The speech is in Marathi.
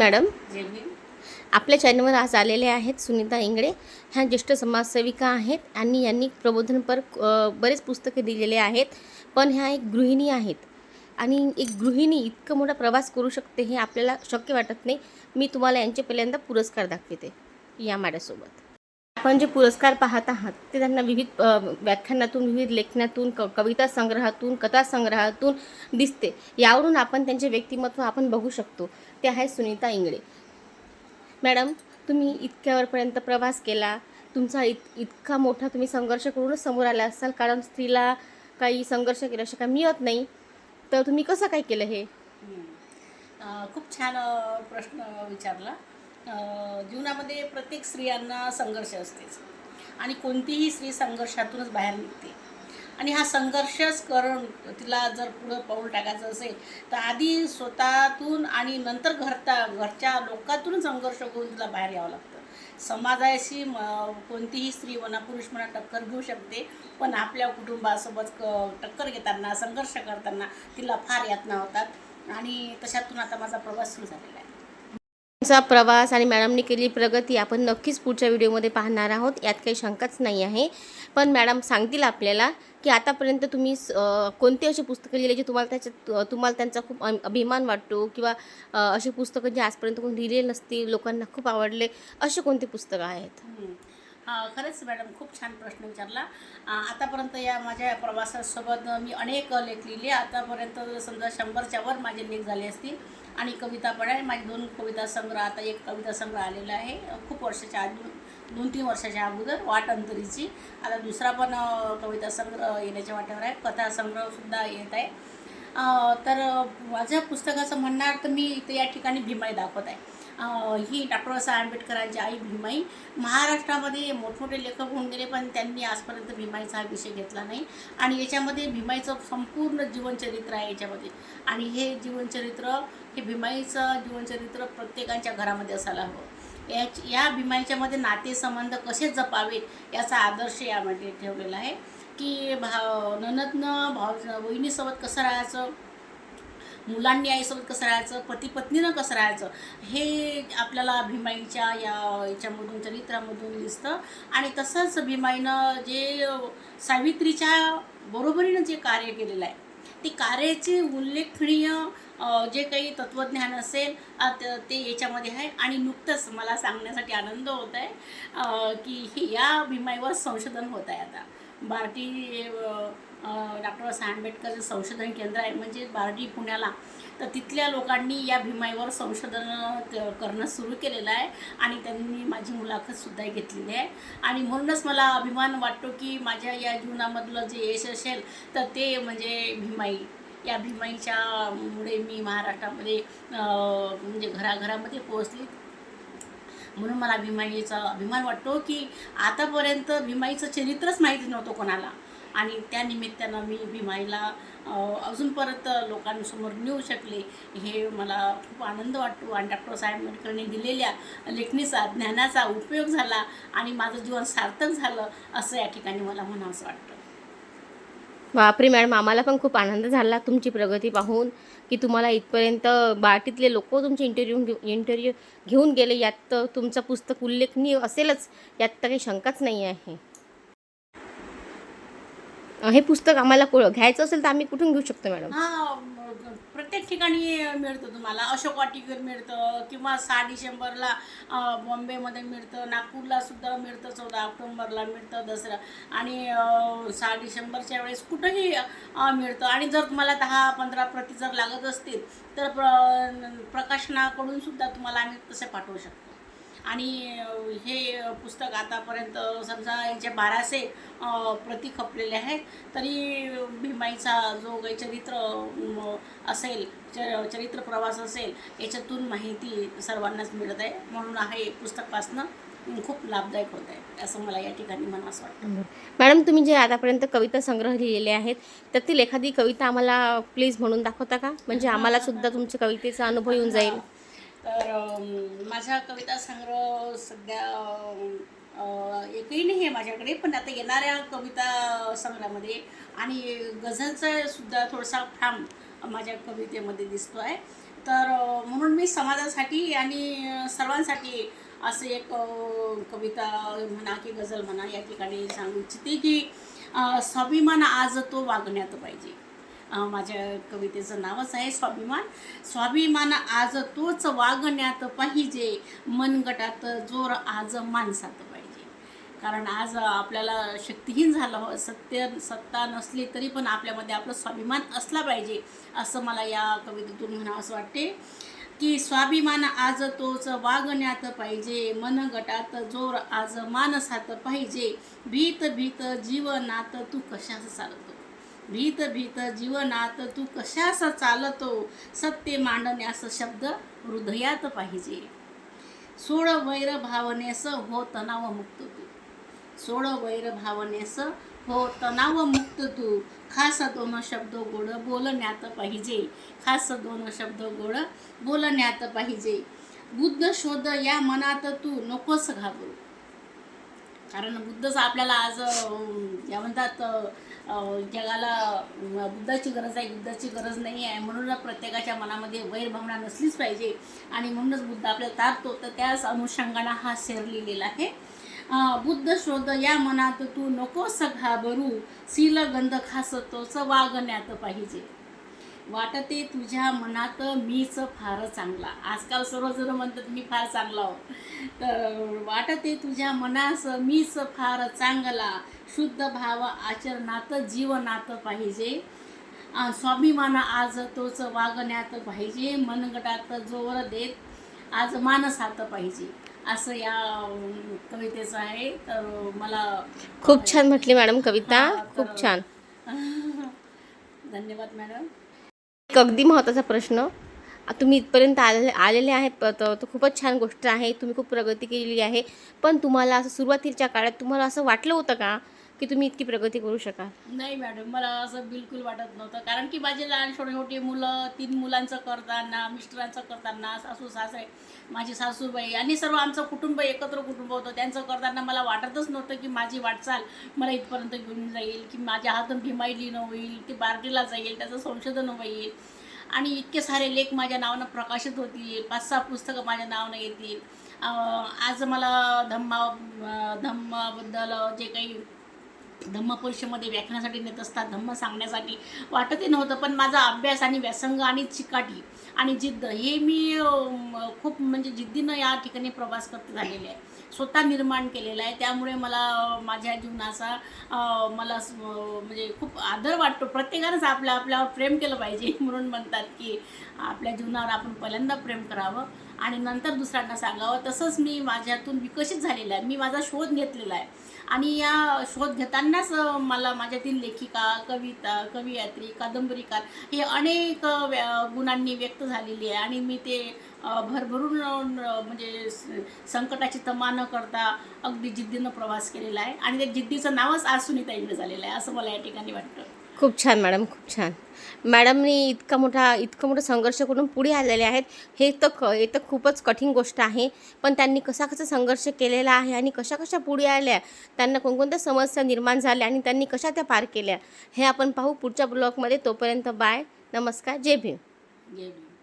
मॅडम, जय भीम. आपल्या चॅनलवर आज आलेले आहेत सुनीता इंगळे. ह्या ज्येष्ठ समाजसेविका आहेत आणि यांनी प्रबोधनपर बरेच पुस्तके दिलेले आहेत. पण ह्या एक गृहिणी आहेत आणि एक गृहिणी इतकं मोठा प्रवास करू शकते हे आपल्याला शक्य वाटत नाही. मी तुम्हाला यांचे पहिल्यांदा पुरस्कार दाखवते या माझ्यासोबत. आपण जे पुरस्कार पाहत आहात ते त्यांना विविध व्याख्यानातून, विविध लेखनातून, कविता संग्रहातून, कथा संग्रहातून दिसते. यावरून आपण त्यांचे व्यक्तिमत्व आपण बघू शकतो. ते आहे सुनीता इंगळे. मॅडम, तुम्ही इतक्यावरपर्यंत प्रवास केला, तुमचा इतका मोठा तुम्ही संघर्ष करूनच समोर आला असाल, कारण स्त्रीला काही संघर्ष केल्याशिवाय मिळत नाही. तर तुम्ही कसं काय केलं हे? खूप छान प्रश्न विचारला. जीवनामध्ये प्रत्येक स्त्रियांना संघर्ष असतेच आणि कोणतीही स्त्री संघर्षातूनच बाहेर निघते. आणि हा संघर्षच करून तिला जर पुढं पाऊल टाकायचं असेल तर आधी स्वतःतून आणि नंतर घरच्या लोकांतून संघर्ष करून तिला बाहेर यावं लागतं. समाजाशी कोणतीही स्त्री म्हणा, पुरुष म्हणा टक्कर घेऊ शकते, पण आपल्या कुटुंबासोबत टक्कर घेताना, संघर्ष करताना तिला फार यातना होतात आणि तशातून आता माझा प्रवास सुरू झालेला आहे. तुमचा प्रवास आणि मॅडमने केलेली प्रगती आपण नक्कीच पुढच्या व्हिडिओमध्ये पाहणार आहोत, यात काही शंकाच नाही आहे. पण मॅडम सांगतील आपल्याला की आतापर्यंत तुम्ही कोणती अशी पुस्तकं लिहिली जी तुम्हाला त्यांचा खूप अभिमान वाटतो, किंवा अशी पुस्तकं जी आजपर्यंत कोणी लिहिलेली नसतील, लोकांना खूप आवडले, अशी कोणती पुस्तकं आहेत? खरंच मॅडम, खूप छान प्रश्न विचारला. आतापर्यंत या माझ्या प्रवासासोबत मी अनेक लेख लिहिले. आतापर्यंत समजा 100च्या वर माझे लेख झाले असतील. आणि कविता पण आहे. माझे 2 कविता संग्रह, आता एक कविता संग्रह आलेला आहे खूप वर्षाच्या आधी, 2-3 वर्षाच्या अगोदर, वाट अंतरीची. आता दुसरा पण कविता संग्रह येण्याच्या वाट्यावर आहे. कथा संग्रहसुद्धा येत आहे. तर माझ्या पुस्तकाचं म्हणणार तर मी इथे या ठिकाणी भीमाई दाखवत आहे. ही डॉक्टर बाबासाहेब आंबेडकरांची आई भीमाई. महाराष्ट्रामध्ये मोठमोठे लेखक होऊन गेले, पण त्यांनी आजपर्यंत भीमाईचा हा विषय घेतला नाही. आणि याच्यामध्ये भीमाईचं संपूर्ण जीवनचरित्र आहे याच्यामध्ये. आणि हे जीवनचरित्र, हे भीमाईचं जीवनचरित्र प्रत्येकाच्या घरामध्ये असायला हवं. या भीमाईच्यामध्ये नातेसंबंध कसे जपावेत याचा आदर्श यामध्ये ठेवलेला आहे. की ननदनं वहिनीसोबत कसं राहायचं, मुलांनी आईसोबत कसं राहायचं, पती पत्नीनं कसं राहायचं, हे आपल्याला भीमाईच्या याच्यामधून, चरित्रामधून दिसतं. आणि तसंच भीमाईनं जे सावित्रीच्या बरोबरीनं जे कार्य केलेलं आहे, ते कार्याचे उल्लेखनीय जे काही तत्त्वज्ञान असेल ते याच्यामध्ये आहे. आणि नुकतंच मला सांगण्यासाठी आनंद होत आहे की या भीमाईवर संशोधन होत आहे. आता बार्टी डॉक्टर बाबासाहेब आंबेडकर संशोधन केंद्र आहे, म्हणजे बार्टी पुण्याला. तर तिथल्या लोकांनी या भीमाईवर संशोधन करणं सुरू केलेलं आहे आणि त्यांनी माझी मुलाखतसुद्धा घेतलेली आहे. आणि म्हणूनच मला अभिमान वाटतो की माझ्या या जीवनामधलं जे यश असेल तर ते म्हणजे भीमाई. या भीमाईच्या मुळे मी महाराष्ट्रामध्ये म्हणजे घराघरामध्ये पोहोचली. म्हणून मला भीमाईचा अभिमान वाटतो की आतापर्यंत भीमाईचं चरित्रच माहिती नव्हतं कोणाला. आणि त्या निमित्तानं मी भीमाईला अजून परत लोकांसमोर नेऊ शकले, हे मला खूप आनंद वाटतो. आणि डॉक्टर साहेब आंबेडकरांनी दिलेल्या लेखणीचा, ज्ञानाचा उपयोग झाला आणि माझं जीवन सार्थक झालं, असं या ठिकाणी मला म्हणावंसं वाटतं. बापरे मॅडम, आम्हाला पण खूप आनंद झाला तुमची प्रगती पाहून, की तुम्हाला इथपर्यंत बार्टीतले लोक तुमचे इंटरव्ह्यू घेऊन गेले. यात तर तुमचं पुस्तक उल्लेखनीय असेलच, यात तर काही शंकाच नाही आहे. हे पुस्तक आम्हाला घ्यायचं असेल तर आम्ही कुठून घेऊ शकतो मॅडम? प्रत्येक ठिकाणी मिळतं तुम्हाला. अशोक वाटिकेवर मिळतं, किंवा 6 डिसेंबरला बॉम्बेमध्ये मिळतं, नागपूरला सुद्धा मिळतं, 14 ऑक्टोबरला मिळतं दसरा, आणि 6 डिसेंबरच्या वेळेस कुठंही मिळतं. आणि जर तुम्हाला 10-15 प्रती जर लागत असतील तर प्रकाशनाकडून सुद्धा तुम्हाला आम्ही तसे पाठवू शकतो. आणि हे पुस्तक आतापर्यंत समजा याचे 1200 प्रती खपलेले आहेत. तरी भीमाईचा जो काही चरित्र असेल, चरित्र प्रवास असेल, याच्यातून माहिती सर्वांनाच मिळत आहे. म्हणून हे पुस्तक वाचणं खूप लाभदायक होत आहे, असं मला या ठिकाणी मनास वाटतं. मॅडम, तुम्ही जे आतापर्यंत कविता संग्रह लिहिलेले आहेत त्यातील एखादी कविता आम्हाला प्लीज म्हणून दाखवता का? म्हणजे आम्हाला सुद्धा तुमच्या कवितेचा अनुभव येऊन जाईल. तर माझा कविता संग्रह सध्या एकही नाही आहे माझ्याकडे, पण आता येणाऱ्या कविता संग्रहामध्ये आणि गझलचा सुद्धा थोडासा फ्राम माझ्या कवितेमध्ये दिसतो आहे. तर म्हणून मी समाजासाठी आणि सर्वांसाठी असं एक कविता म्हणा की गझल म्हणा या ठिकाणी सांगू इच्छिते की स्वाभिमान आज तो वागण्यात पाहिजे. माझ्या कवितेचं नावच आहे स्वाभिमान. स्वाभिमान आज तोच वागण्यात पाहिजे, मनगटात जोर आज माणसात पाहिजे. कारण आज आपल्याला शक्तिहीन झालं, सत्ता नसली तरी पण आपल्यामध्ये आपलं स्वाभिमान असला पाहिजे असं मला या कवितेतून म्हणावं असं वाटते की स्वाभिमान आज तोच वागण्यात पाहिजे, मनगटात जोर आज माणसात पाहिजे. भीत भीत जीवनात तू कशास चालतो, भीत भीत जीवनात तू कशास चालतो, सत्य मांडण्यास शब्द हृदयात पाहिजे. सोड वैर भावनेस हो तणाव मुक्त तू, सोड वैर भावनेस हो तणाव मुक्त तू. खास दोन शब्द गोड बोलण्यात पाहिजे, खास दोन शब्द गोड बोलण्यात पाहिजे. बुद्ध शोध या मनात तू नकोस घाबरू. कारण बुद्धच आपल्याला आज या म्हणतात जगाला बुद्धाची गरज आहे, युद्धाची गरज नाही आहे. म्हणून प्रत्येकाच्या मनामध्ये वैरभावना नसलीच पाहिजे आणि म्हणूनच बुद्ध आपल्याला तारतो. तर त्याच अनुषंगाने हा शेर लिहिलेला आहे. बुद्ध शोध या मनात तू नकोस घाबरू, सीलगंध खास तोच वागण्यात पाहिजे. वाटते तुझ्या मनात मीच फार चांगला. आजकाल सर्वजण म्हणतात मी फार चांगला हो. तर वाटते तुझ्या मनास मीच फार चांगला, शुद्ध भाव आचरणात जीवनात पाहिजे. स्वाभिमान आज तोच वागण्यात पाहिजे, मनगटात जोर देत आज मानसात पाहिजे. असं या कवितेचं आहे. तर मला खूप छान म्हटली मॅडम कविता, खूप छान. धन्यवाद मॅडम. एक अगदी महत्त्वाचा प्रश्न, तुम्ही इथपर्यंत आलेले आहेत तर खूपच छान गोष्ट आहे. तुम्ही खूप प्रगती केलेली आहे. पण तुम्हाला असं सुरुवातीच्या काळात तुम्हाला असं वाटलं होतं का की तुम्ही इतकी प्रगती करू शकाल? नाही मॅडम, मला असं बिलकुल वाटत नव्हतं. कारण की माझे लहान छोटे मुलं, 3 मुलांचं करताना, मिस्टरांचं करताना, सासू सासरे, माझी सासूबाई आणि सर्व आमचं कुटुंब एकत्र कुटुंब होतं, त्यांचं करताना मला वाटतच नव्हतं की माझी वाटचाल मला इथपर्यंत घेऊन जाईल, की माझ्या हातून भीमाई लिहिणं होईल, ती बार्टीला जाईल, त्याचं संशोधन होईल आणि इतके सारे लेख माझ्या नावानं प्रकाशित होतील, 5-6 पुस्तकं माझ्या नावानं येतील. आज मला धम्माबद्दल जे काही धम्म परिषदेमध्ये व्याख्यानासाठी नेत असतात, धम्म सांगण्यासाठी वाटतही नव्हतं. पण माझा अभ्यास आणि व्यासंग आणि चिकाटी आणि जिद्द हे मी खूप म्हणजे जिद्दीनं या ठिकाणी प्रवास करत झालेले आहे, स्वतः निर्माण केलेला आहे. त्यामुळे मला माझ्या जीवनाचा मला म्हणजे खूप आदर वाटतो. प्रत्येकानंच आपल्यावर प्रेम केलं पाहिजे. म्हणून म्हणतात की आपल्या जीवनावर आपण पहिल्यांदा प्रेम करावं आणि नंतर दुसऱ्यांना सांगावं. तसंच मी माझ्यातून विकसित झालेला आहे. मी माझा शोध घेतलेला आहे आणि या शोध घेतानाच मला माझ्यातील लेखिका, कवयित्री, कादंबरीकार हे अनेक गुणांनी व्यक्त झालेली आहे आणि मी ते भरभरून म्हणजे संकटाची तमा न करता अगदी जिद्दीनं प्रवास केलेला आहे आणि त्या जिद्दीचं नावच आज सुनीता इंगळे झालेलं आहे असं मला या ठिकाणी वाटतं. खूप छान मॅडम, खूप छान. मॅडमनी इतका मोठा संघर्ष करून पुढे आलेले आहेत. हे तर खूपच कठीण गोष्ट आहे. पण त्यांनी कसा संघर्ष केलेला आहे आणि कशा पुढे आल्या, त्यांना कोणकोणत्या समस्या निर्माण झाल्या आणि त्यांनी कशा त्या पार केल्या, हे आपण पाहू पुढच्या ब्लॉगमध्ये. तोपर्यंत बाय, नमस्कार, जय भीम. जय भीम.